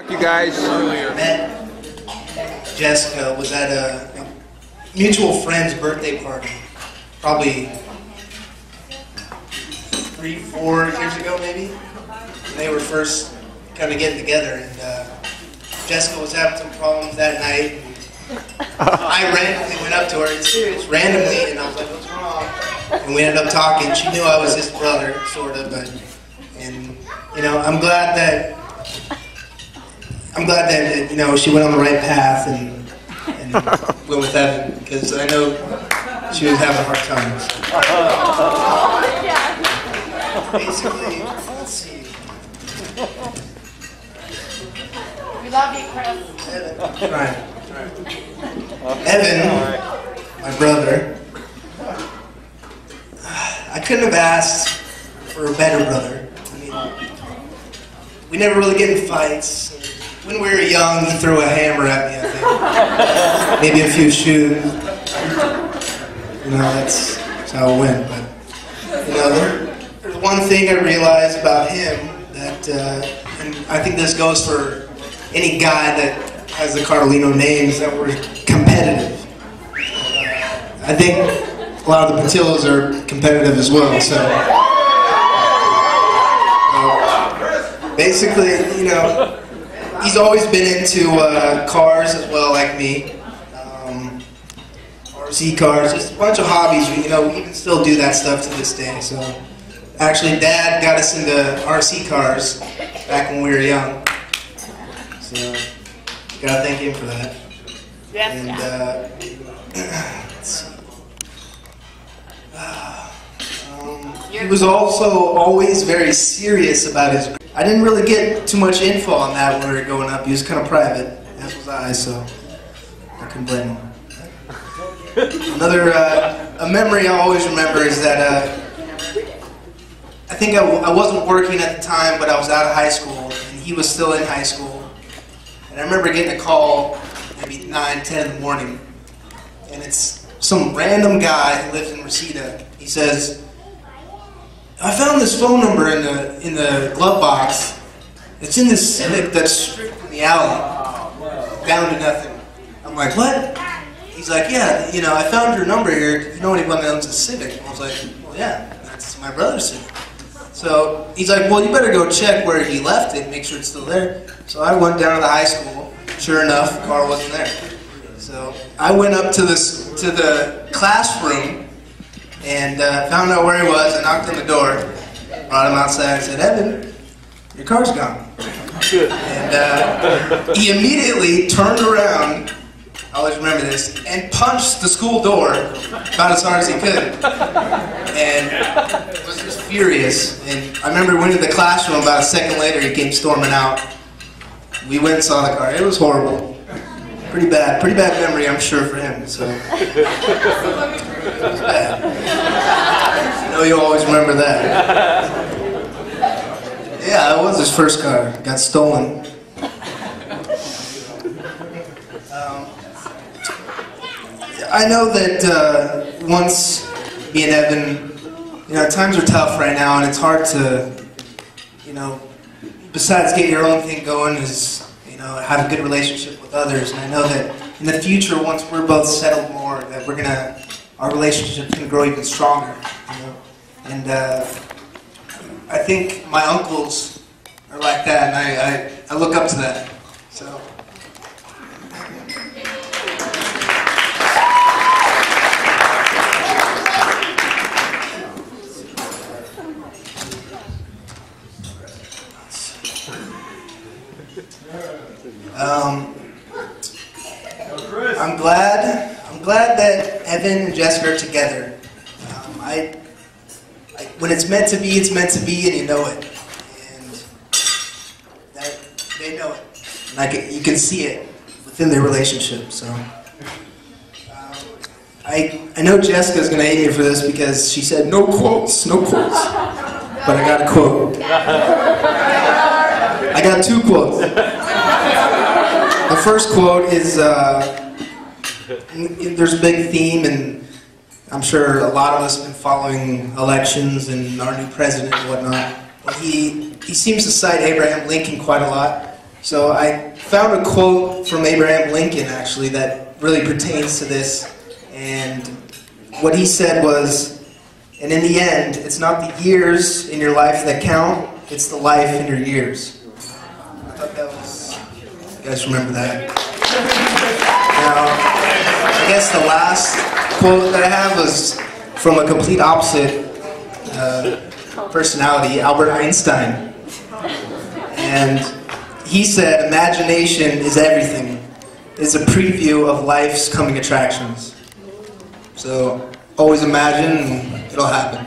You guys earlier met Jessica was at a mutual friend's birthday party, probably 3-4 years ago maybe. When they were first kind of getting together, and Jessica was having some problems that night. I randomly went up to her, and serious, randomly, and I was like, "What's wrong?" And we ended up talking. She knew I was his brother, sort of, and you know, I'm glad that you know she went on the right path and went with Evan, because I know she was having hard times. Basically, let's see. We love you, Chris. Evan, right. Evan, my brother. I couldn't have asked for a better brother. I mean, we never really get in fights. When we were young, he threw a hammer at me, I think. Maybe a few shoes. You know, that's how it went. But, you know, there's one thing I realized about him that, and I think this goes for any guy that has the Carlino names, that we're competitive. I think a lot of the Patillos are competitive as well, so. Basically, you know, he's always been into cars as well, like me. RC cars, just a bunch of hobbies. You know, we even still do that stuff to this day. So, actually, Dad got us into RC cars back when we were young. So, gotta thank him for that. Yes. And let's see. He was also always very serious about his. I didn't really get too much info on that when we were growing up. He was kind of private, as was I, so I couldn't blame him. Another a memory I always remember is that I think I wasn't working at the time, but I was out of high school, and he was still in high school. And I remember getting a call maybe 9, 10 in the morning, and it's some random guy who lives in Reseda. He says, "I found this phone number in the glove box. It's in this Civic that's stripped in the alley. Down to nothing." I'm like, "What?" He's like, "Yeah, you know, I found your number here. Do you know anyone that owns a Civic?" I was like, "Well, yeah, that's my brother's Civic." So he's like, "Well, you better go check where he left it, make sure it's still there." So I went down to the high school. Sure enough, the car wasn't there. So I went up to the classroom and found out where he was. I knocked on the door, brought him outside, and said, "Evan, your car's gone." And he immediately turned around, I always remember this, and punched the school door about as hard as he could. And was just furious. And I remember we went to the classroom. About a second later, he came storming out. We went and saw the car. It was horrible. Pretty bad memory, I'm sure, for him. So it was bad. I know you always remember that. Yeah, that was his first car. It got stolen. I know that once me and Evan, you know, times are tough right now, and it's hard to, you know, besides get your own thing going, is, you know, have a good relationship with others. And I know that in the future, once we're both settled more, that our relationship's gonna grow even stronger, you know. And I think my uncles are like that, and I look up to that. So. I'm glad that Evan and Jessica are together. When it's meant to be, it's meant to be, and you know it. And they know it. And you can see it within their relationship. So I know Jessica's going to hate me for this because she said no quotes. But I got a quote. I got 2 quotes. The first quote is, there's a big theme, and I'm sure a lot of us have been following elections and our new president and whatnot. He seems to cite Abraham Lincoln quite a lot. So I found a quote from Abraham Lincoln, actually, that really pertains to this. And what he said was, "And in the end, it's not the years in your life that count, it's the life in your years." I thought that was... You guys remember that? Now, I guess the last quote that I have was from a complete opposite personality, Albert Einstein. And he said, "Imagination is everything. It's a preview of life's coming attractions." So always imagine and it'll happen.